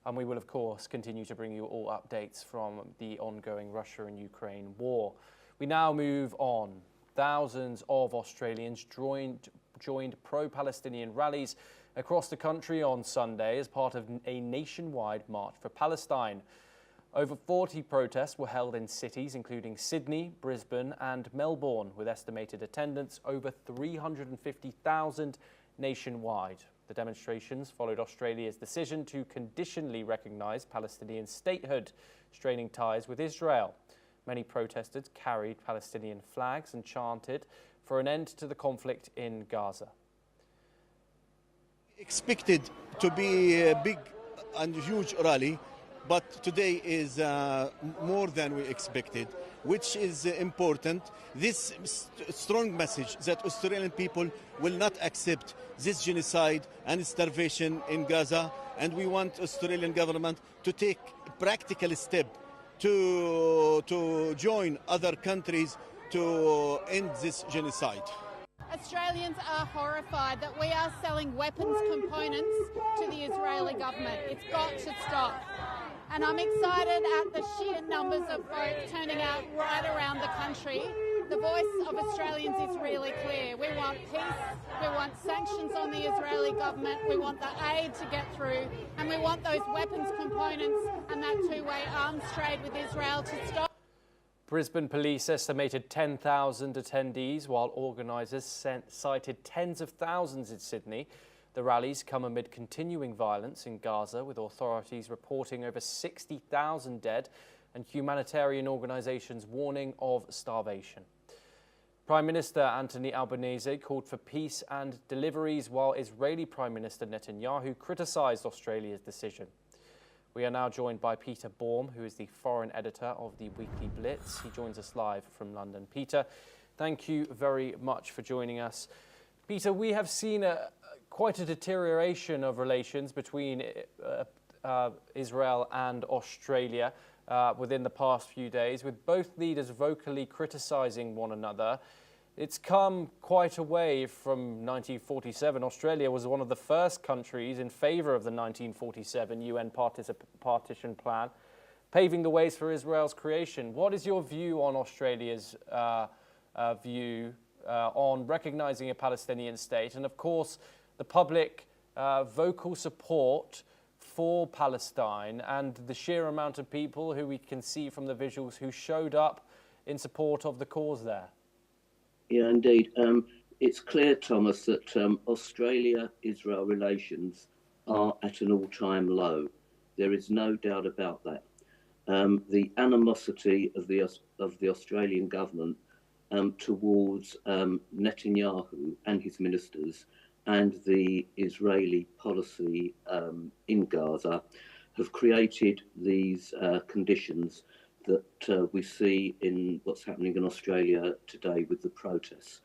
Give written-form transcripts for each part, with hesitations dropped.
And we will, of course, continue to bring you all updates from the ongoing Russia and Ukraine war. We now move on. Thousands of Australians joined pro-Palestinian rallies across the country on Sunday as part of a nationwide march for Palestine. Over 40 protests were held in cities including Sydney, Brisbane and Melbourne, with estimated attendance over 350,000 nationwide. The demonstrations followed Australia's decision to conditionally recognise Palestinian statehood, straining ties with Israel. Many protesters carried Palestinian flags and chanted for an end to the conflict in Gaza. Expected to be a big and huge rally, but today is more than we expected, which is important. This strong message that Australian people will not accept this genocide and starvation in Gaza, and we want Australian government to take practical step to join other countries to end this genocide. Australians are horrified that we are selling weapons components to the Israeli government. It's got to stop. And I'm excited at the sheer numbers of folks turning out right around the country. The voice of Australians is really clear. We want peace, we want sanctions on the Israeli government, we want the aid to get through, and we want those weapons components and that two-way arms trade with Israel to stop. Brisbane police estimated 10,000 attendees, while organisers cited tens of thousands in Sydney. The rallies come amid continuing violence in Gaza, with authorities reporting over 60,000 dead and humanitarian organisations warning of starvation. Prime Minister Anthony Albanese called for peace and deliveries, while Israeli Prime Minister Netanyahu criticised Australia's decision. We are now joined by Peter Baum, who is the foreign editor of the Weekly Blitz. He joins us live from London. Peter, thank you very much for joining us. Peter, we have seen quite a deterioration of relations between Israel and Australia within the past few days, with both leaders vocally criticising one another. It's come quite a way from 1947. Australia was one of the first countries in favour of the 1947 UN partition plan, paving the ways for Israel's creation. What is your view on Australia's view on recognising a Palestinian state, and of course the public vocal support for Palestine and the sheer amount of people who we can see from the visuals who showed up in support of the cause there? Yeah, indeed. It's clear, Thomas, that Australia-Israel relations are at an all-time low. There is no doubt about that. The animosity of the Australian government towards Netanyahu and his ministers and the Israeli policy in Gaza have created these conditions that we see in what's happening in Australia today with the protests.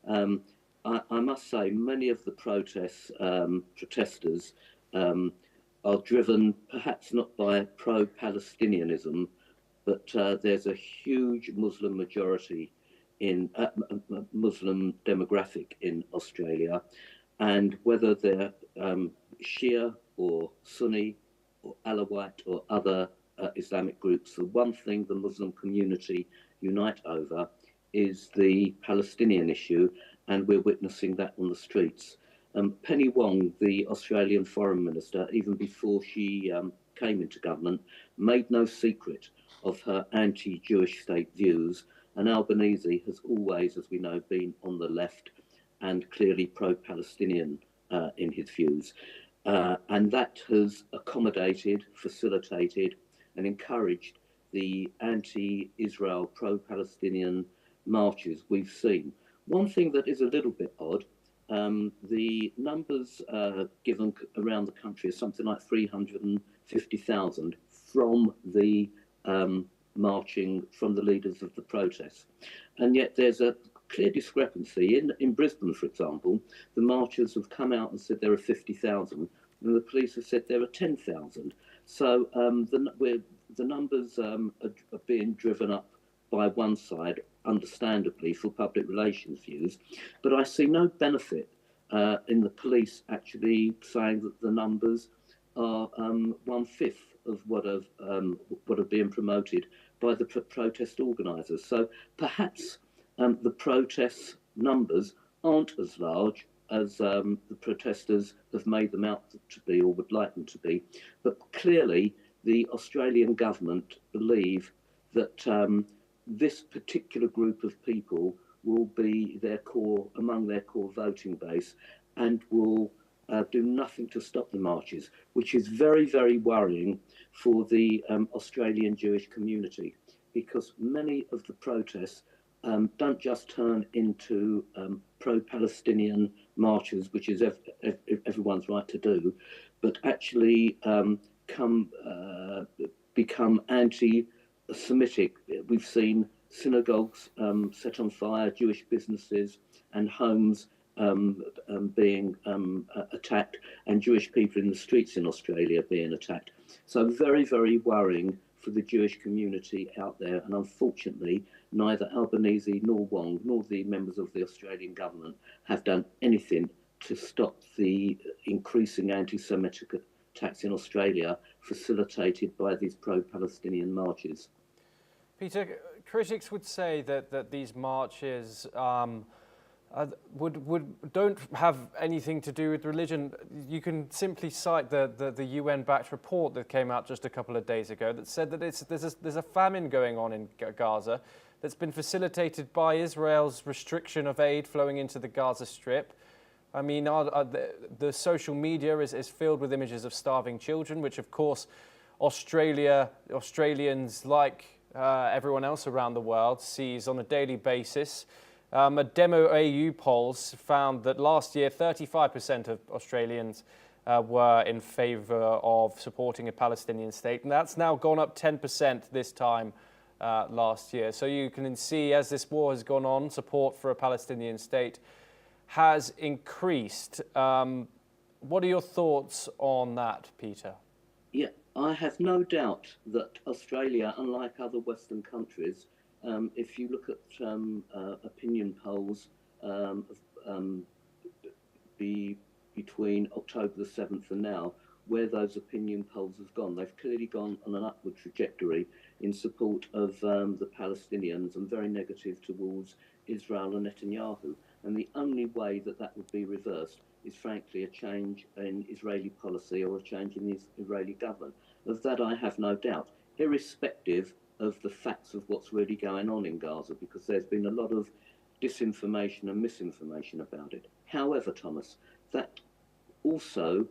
I must say, many of the protesters are driven perhaps not by pro-Palestinianism, but there's a huge Muslim majority in Muslim demographic in Australia, and whether they're Shia or Sunni or Alawite or other Islamic groups, the one thing the Muslim community unite over is the Palestinian issue, and we're witnessing that on the streets. Penny Wong, the Australian Foreign Minister, even before she came into government, made no secret of her anti-Jewish state views, and Albanese has always, as we know, been on the left and clearly pro-Palestinian in his views. And that has accommodated, facilitated and encouraged the anti-Israel, pro-Palestinian marches we've seen. One thing that is a little bit odd, the numbers given around the country are something like 350,000 from the marching, from the leaders of the protests. And yet there's a clear discrepancy. In Brisbane, for example, the marchers have come out and said there are 50,000, and the police have said there are 10,000. So the numbers are being driven up by one side, understandably, for public relations views. But I see no benefit in the police actually saying that the numbers are 1/5 of what are being promoted by the protest organisers. So perhaps the protest numbers aren't as large as the protesters have made them out to be or would like them to be. But clearly, the Australian government believe that this particular group of people will be among their core voting base and will do nothing to stop the marches, which is very, very worrying for the Australian Jewish community, because many of the protests don't just turn into pro-Palestinian marches, which is everyone's right to do, but actually become anti-Semitic. We've seen synagogues set on fire, Jewish businesses and homes being attacked, and Jewish people in the streets in Australia being attacked. So very, very worrying for the Jewish community out there. And unfortunately, neither Albanese nor Wong nor the members of the Australian government have done anything to stop the increasing anti-Semitic attacks in Australia facilitated by these pro-Palestinian marches. Peter, critics would say that these marches don't have anything to do with religion. You can simply cite the UN-backed report that came out just a couple of days ago that said that there's a famine going on in Gaza that's been facilitated by Israel's restriction of aid flowing into the Gaza Strip. I mean, the social media is filled with images of starving children, which of course Australians, like everyone else around the world, sees on a daily basis. A Demo AU polls found that last year 35% of Australians were in favour of supporting a Palestinian state, and that's now gone up 10% this time last year. So you can see, as this war has gone on, support for a Palestinian state has increased. What are your thoughts on that, Peter? Yeah, I have no doubt that Australia, unlike other Western countries, if you look at opinion polls between October the 7th and now, where those opinion polls have gone, they've clearly gone on an upward trajectory in support of the Palestinians and very negative towards Israel and Netanyahu. And the only way that would be reversed is frankly a change in Israeli policy or a change in the Israeli government. Of that I have no doubt, irrespective of the facts of what's really going on in Gaza, because there's been a lot of disinformation and misinformation about it. However, Thomas, that also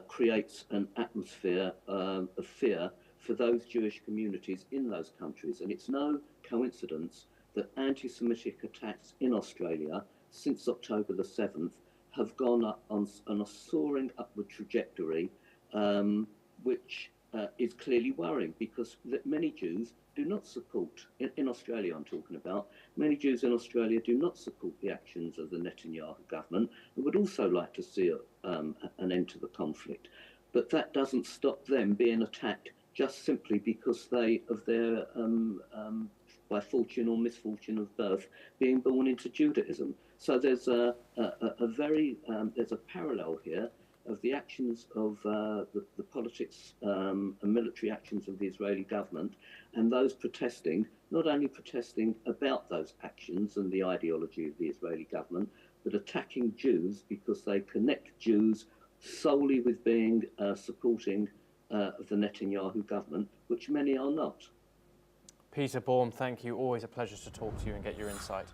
creates an atmosphere of fear for those Jewish communities in those countries. And it's no coincidence that anti-Semitic attacks in Australia since October the 7th have gone up on a soaring upward trajectory, which is clearly worrying, because many Jews do not support, in Australia I'm talking about, many Jews in Australia do not support the actions of the Netanyahu government and would also like to see an end to the conflict. But that doesn't stop them being attacked just simply because of their, by fortune or misfortune of birth, being born into Judaism. So there's there's a parallel here of the actions of the politics and military actions of the Israeli government and those protesting, not only protesting about those actions and the ideology of the Israeli government, but attacking Jews because they connect Jews solely with being supporting of the Netanyahu government, which many are not. Peter Baum, thank you. Always a pleasure to talk to you and get your insight.